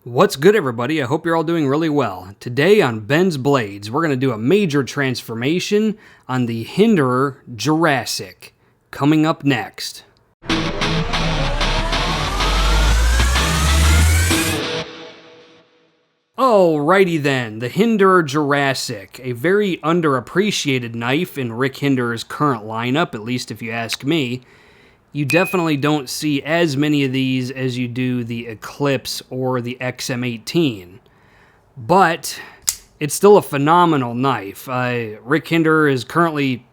What's good, everybody? I hope you're all doing really well. Today on Ben's Blades, we're going to do a major transformation on the Hinderer Jurassic. Coming up next. Alrighty then, the Hinderer Jurassic, a very underappreciated knife in Rick Hinderer's current lineup, at least if you ask me. You definitely don't see as many of these as you do the Eclipse or the XM18. But it's still a phenomenal knife. Rick Hinderer is currently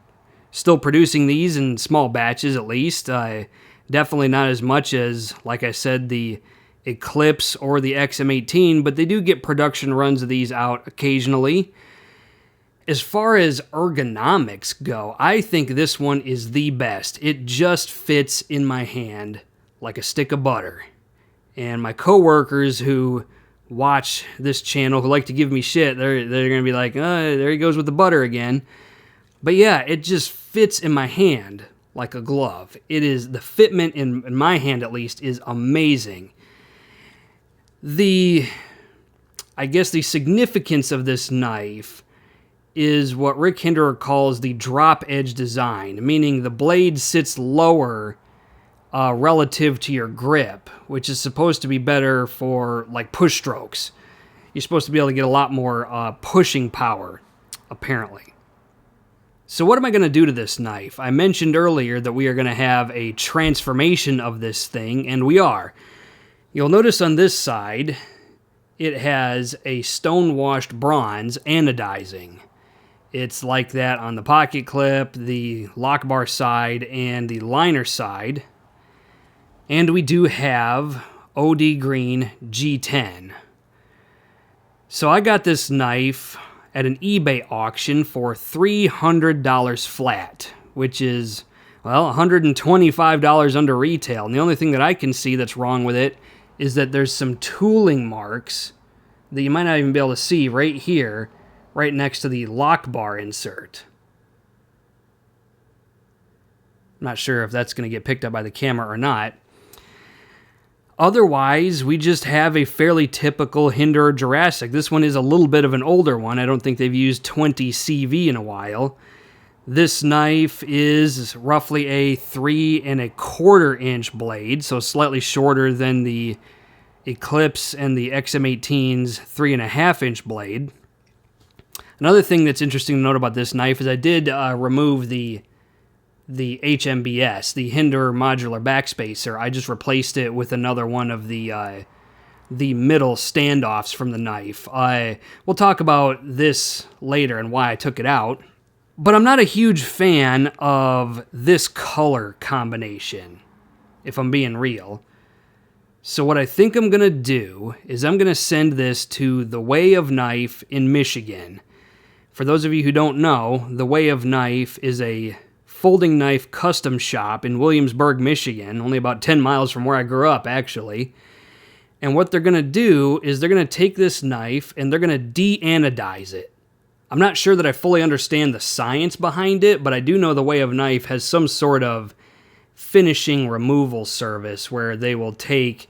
still producing these in small batches at least. Definitely not as much as, like I said, the Eclipse or the XM18, but they do get production runs of these out occasionally. As far as ergonomics go, I think this one is the best. It just fits in my hand like a stick of butter. And my coworkers who watch this channel, who like to give me shit, they're going to be like, oh, there he goes with the butter again. But yeah, it just fits in my hand like a glove. It is, the fitment in my hand at least is amazing. I guess the significance of this knife is what Rick Hinderer calls the drop edge design, meaning the blade sits lower relative to your grip, which is supposed to be better for like push strokes. You're supposed to be able to get a lot more pushing power, apparently. So what am I going to do to this knife? I mentioned earlier that we are going to have a transformation of this thing, and we are. You'll notice on this side, it has a stone-washed bronze anodizing. It's like that on the pocket clip, the lock bar side, and the liner side. And we do have OD Green G10. So I got this knife at an eBay auction for $300 flat, which is, well, $125 under retail. And the only thing that I can see that's wrong with it is that there's some tooling marks that you might not even be able to see right here, right next to the lock bar insert. I'm not sure if that's going to get picked up by the camera or not. Otherwise, we just have a fairly typical Hinderer Jurassic. This one is a little bit of an older one. I don't think they've used 20 CV in a while. This knife is roughly a 3 1/4 inch blade, so slightly shorter than the Eclipse and the XM18's 3 1/2 inch blade. Another thing that's interesting to note about this knife is I did remove the HMBS, the Hinderer modular backspacer. I just replaced it with another one of the middle standoffs from the knife. We'll talk about this later and why I took it out. But I'm not a huge fan of this color combination, if I'm being real. So what I think I'm going to do is I'm going to send this to the Way of Knife in Michigan. For those of you who don't know, the Way of Knife is a folding knife custom shop in Williamsburg, Michigan, only about 10 miles from where I grew up, actually. And what they're going to do is they're going to take this knife and they're going to de-anodize it. I'm not sure that I fully understand the science behind it, but I do know the Way of Knife has some sort of finishing removal service where they will take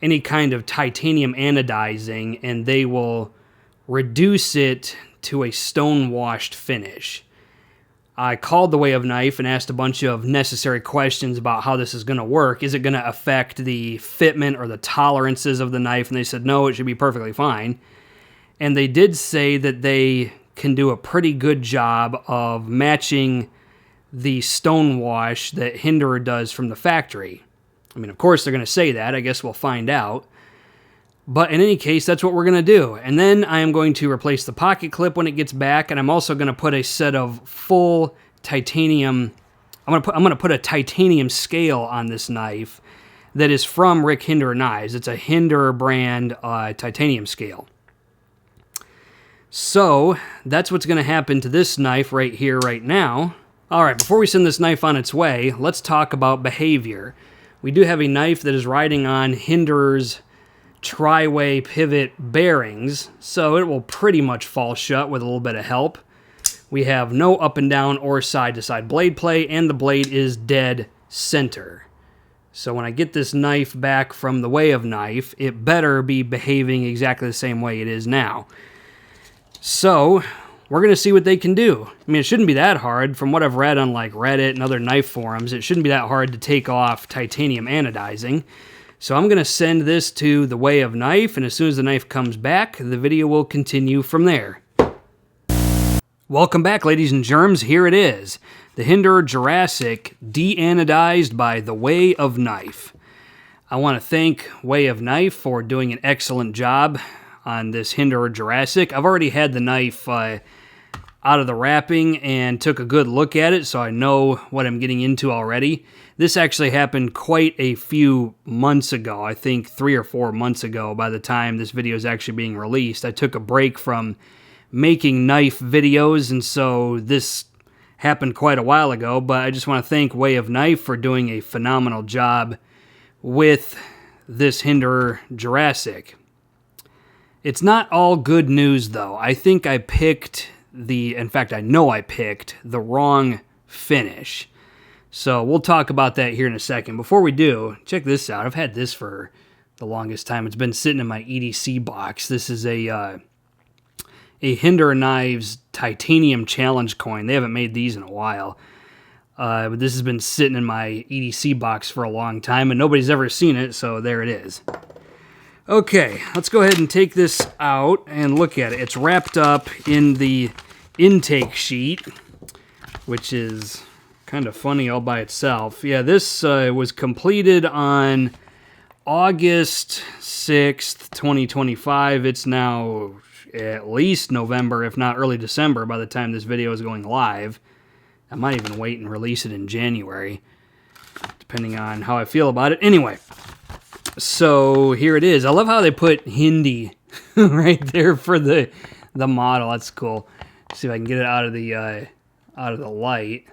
any kind of titanium anodizing and they will reduce it to a stone-washed finish. I called the Way of Knife and asked a bunch of necessary questions about how this is going to work. Is it going to affect the fitment or the tolerances of the knife? And they said, no, it should be perfectly fine. And they did say that they can do a pretty good job of matching the stone wash that Hinderer does from the factory. I mean, of course, they're going to say that. I guess we'll find out. But in any case, that's what we're going to do. And then I am going to replace the pocket clip when it gets back, and I'm also going to put a set of full titanium. I'm going to put a titanium scale on this knife that is from Rick Hinderer Knives. It's a Hinderer brand titanium scale. So that's what's going to happen to this knife right here, right now. All right, before we send this knife on its way, let's talk about behavior. We do have a knife that is riding on Hinderer's tri-way pivot bearings, so it will pretty much fall shut with a little bit of help. We have no up and down or side to side blade play, and the blade is dead center. So when I get this knife back from the Way of Knife, it better be behaving exactly the same way it is now. So we're going to see what they can do. I mean, it shouldn't be that hard. From what I've read on like Reddit and other knife forums, it shouldn't be that hard to take off titanium anodizing. So I'm going to send this to the Way of Knife, and as soon as the knife comes back, the video will continue from there. Welcome back, ladies and germs. Here it is. The Hinderer Jurassic de-anodized by the Way of Knife. I want to thank Way of Knife for doing an excellent job on this Hinderer Jurassic. I've already had the knife out of the wrapping and took a good look at it, so I know what I'm getting into already. This actually happened quite a few months ago. I think 3 or 4 months ago by the time this video is actually being released. I took a break from making knife videos, and so this happened quite a while ago, but I just want to thank Way of Knife for doing a phenomenal job with this Hinderer Jurassic. It's not all good news, though. I think I picked in fact, I know I picked the wrong finish. So we'll talk about that here in a second. Before we do, check this out. I've had this for the longest time. It's been sitting in my EDC box. This is a Hinderer Knives Titanium Challenge coin. They haven't made these in a while. But this has been sitting in my EDC box for a long time, and nobody's ever seen it, so there it is. Okay, let's go ahead and take this out and look at it. It's wrapped up in the intake sheet, which is kind of funny all by itself. Yeah, this was completed on August 6th, 2025. It's now at least November, if not early December, by the time this video is going live. I might even wait and release it in January, depending on how I feel about it. Anyway, so here it is. I love how they put Hindi right there for the model. That's cool. Let's see if I can get it out of the light.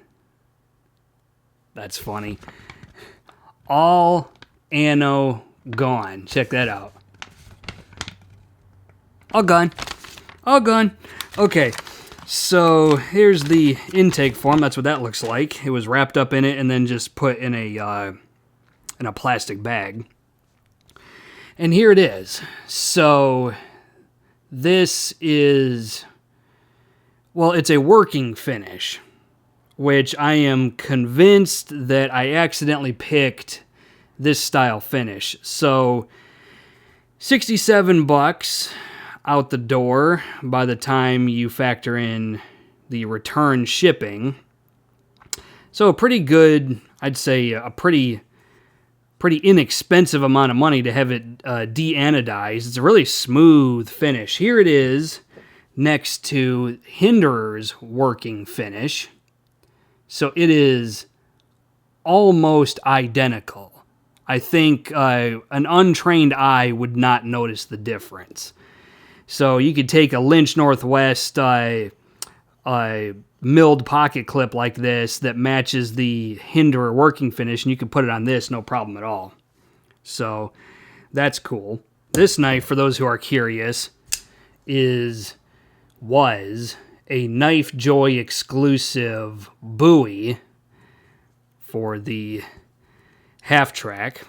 That's funny. All anno gone. Check that out. All gone. All gone. Okay, so here's the intake form. That's what that looks like. It was wrapped up in it and then just put in a plastic bag. And here it is. So this is, well, it's a working finish, which I am convinced that I accidentally picked this style finish. So $67 out the door by the time you factor in the return shipping. So a pretty good, I'd say a pretty inexpensive amount of money to have it de-anodized. It's a really smooth finish. Here it is next to Hinderer's working finish. So it is almost identical. I think an untrained eye would not notice the difference. So you could take a Lynch Northwest milled pocket clip like this that matches the Hinderer working finish, and you can put it on this, no problem at all. So that's cool. This knife, for those who are curious, was a Knife Joy exclusive buoy for the half track.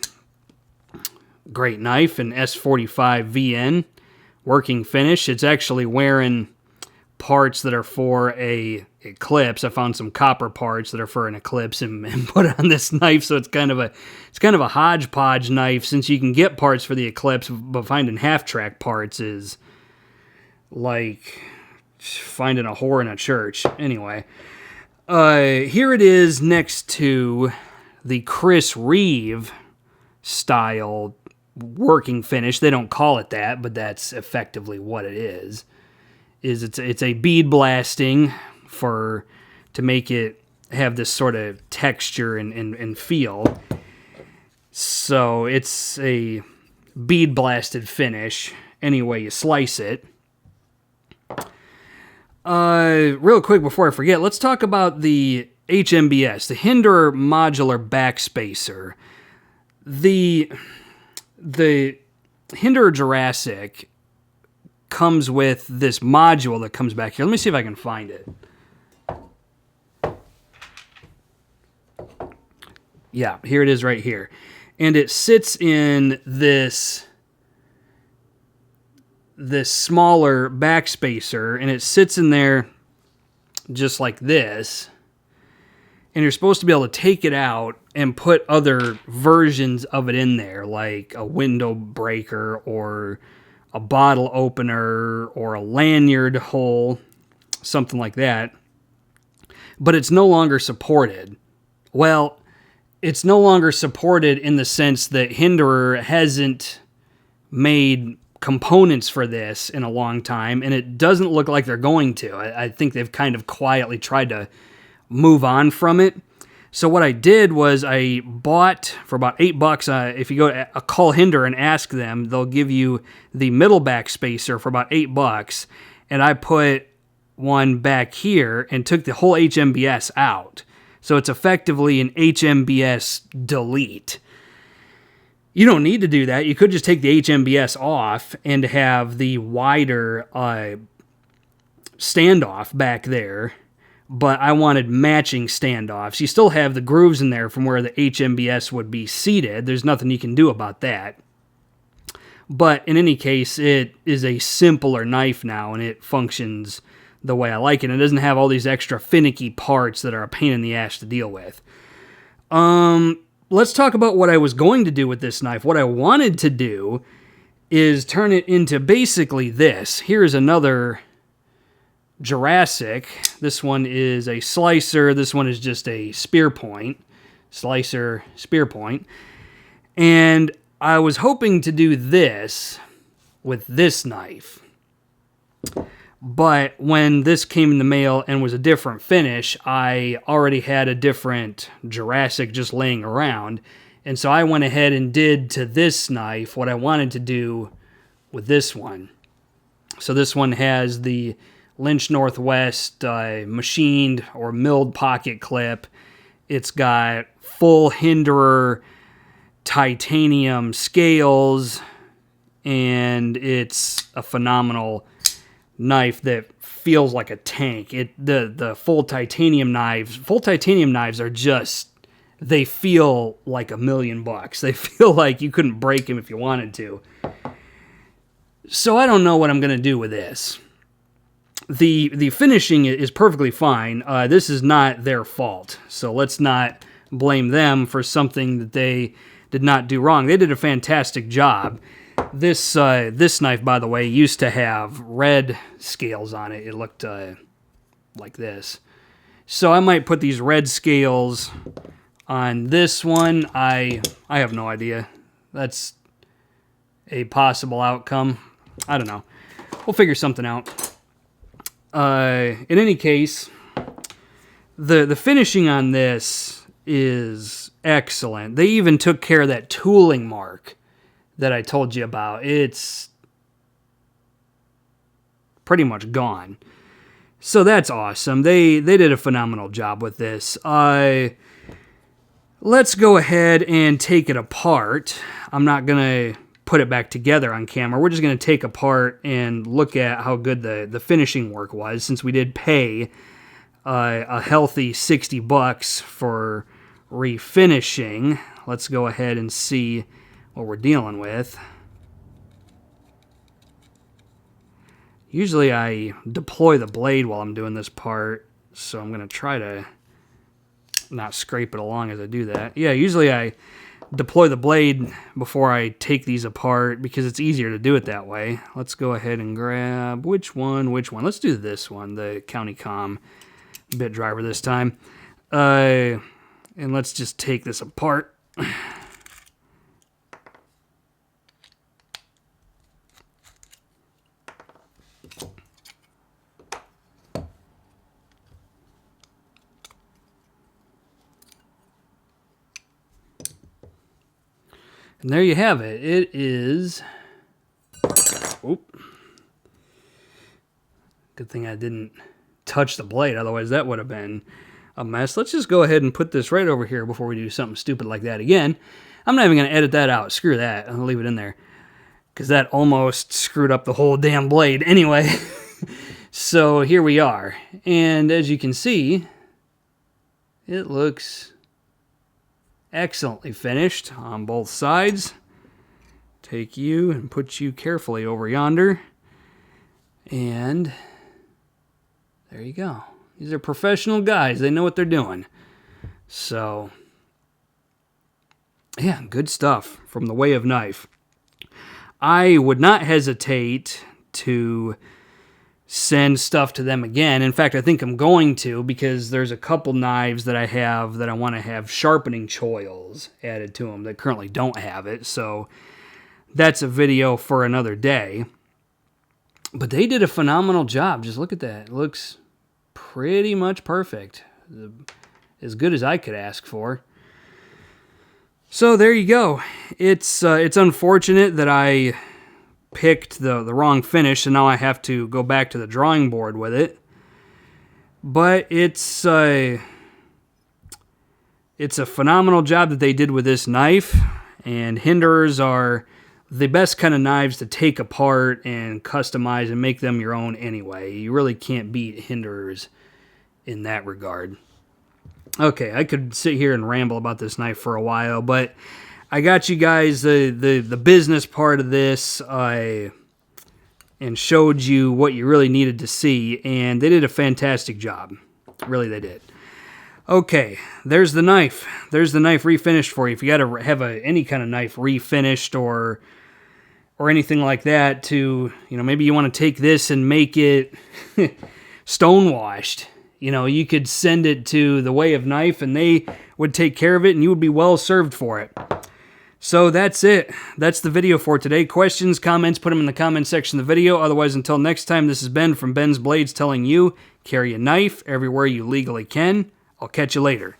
Great knife, an S45 VN working finish. It's actually wearing parts that are for a Eclipse. I found some copper parts that are for an Eclipse and put it on this knife, so it's kind of a hodgepodge knife, since you can get parts for the Eclipse, but finding half-track parts is like finding a whore in a church. Anyway, here it is next to the Chris Reeve style working finish. They don't call it that, but that's effectively what it is. It's a bead blasting to make it have this sort of texture and feel. So it's a bead blasted finish any way you slice it. Real quick before I forget, let's talk about the HMBS, the Hinderer Modular Backspacer. The Hinderer Jurassic comes with this module that comes back here. Let me see if I can find it. Yeah, here it is right here. and it sits in this smaller backspacer, and it sits in there just like this. And you're supposed to be able to take it out and put other versions of it in there, like a window breaker or a bottle opener or a lanyard hole, something like that. But it's no longer supported. Well, it's no longer supported in the sense that Hinderer hasn't made components for this in a long time, and it doesn't look like they're going to. I think they've kind of quietly tried to move on from it. So what I did was I bought for about $8. If you go to call Hinderer and ask them, they'll give you the middle back spacer for about $8. And I put one back here and took the whole HMBS out. So it's effectively an HMBS delete. You don't need to do that. You could just take the HMBS off and have the wider standoff back there. But I wanted matching standoffs. You still have the grooves in there from where the HMBS would be seated. There's nothing you can do about that. But in any case, it is a simpler knife now, and it functions the way I like it. It doesn't have all these extra finicky parts that are a pain in the ass to deal with. Let's talk about what I was going to do with this knife. What I wanted to do is turn it into basically this. Here's another Jurassic. This one is a slicer. This one is just a spear point. Slicer, spear point. And I was hoping to do this with this knife. But when this came in the mail and was a different finish, I already had a different Jurassic just laying around. And so I went ahead and did to this knife what I wanted to do with this one. So this one has the Lynch Northwest machined or milled pocket clip. It's got full Hinderer titanium scales, and it's a phenomenal knife that feels like a tank. The full titanium knives are just, they feel like $1 million. They feel like you couldn't break them if you wanted to. So I don't know what I'm going to do with this. The finishing is perfectly fine. This is not their fault, so let's not blame them for something that they did not do wrong. They did a fantastic job. This knife, by the way, used to have red scales on it. It looked like this. So I might put these red scales on this one. I have no idea. That's a possible outcome. I don't know. We'll figure something out. In any case, the finishing on this is excellent. They even took care of that tooling mark that I told you about. It's pretty much gone. So that's awesome. They did a phenomenal job with this. Let's go ahead and take it apart. I'm not going to put it back together on camera. We're just going to take apart and look at how good the finishing work was, since we did pay a healthy $60 for refinishing. Let's go ahead and see what we're dealing with. Usually I deploy the blade while I'm doing this part, so I'm going to try to not scrape it along as I do that. Yeah, usually I deploy the blade before I take these apart because it's easier to do it that way. Let's go ahead and grab which one? Let's do this one, the CountyComm bit driver this time. And let's just take this apart. And there you have it. It is... Oop. Good thing I didn't touch the blade, otherwise that would have been a mess. Let's just go ahead and put this right over here before we do something stupid like that again. I'm not even going to edit that out. Screw that. I'll leave it in there, because that almost screwed up the whole damn blade. Anyway, so here we are. And as you can see, it looks excellently finished on both sides. Take you and put you carefully over yonder. And there you go. These are professional guys. They know what they're doing. So, yeah, good stuff from the Way of Knife. I would not hesitate to send stuff to them again. In fact, I think I'm going to, because there's a couple knives that I have that I want to have sharpening choils added to them that currently don't have it. So that's a video for another day. But they did a phenomenal job. Just look at that. It looks pretty much perfect. As good as I could ask for. So there you go. It's unfortunate that I picked the wrong finish, and now I have to go back to the drawing board with it. But it's a phenomenal job that they did with this knife, and Hinderers are the best kind of knives to take apart and customize and make them your own anyway. You really can't beat Hinderers in that regard. Okay, I could sit here and ramble about this knife for a while, but I got you guys the business part of this and showed you what you really needed to see, and they did a fantastic job. Really, they did. Okay, there's the knife. There's the knife refinished for you. If you got to have any kind of knife refinished or anything like that to, maybe you want to take this and make it stonewashed. You could send it to the Way of Knife and they would take care of it and you would be well served for it. So that's it. That's the video for today. Questions, comments, put them in the comment section of the video. Otherwise, until next time, this is Ben from Ben's Blades telling you, carry a knife everywhere you legally can. I'll catch you later.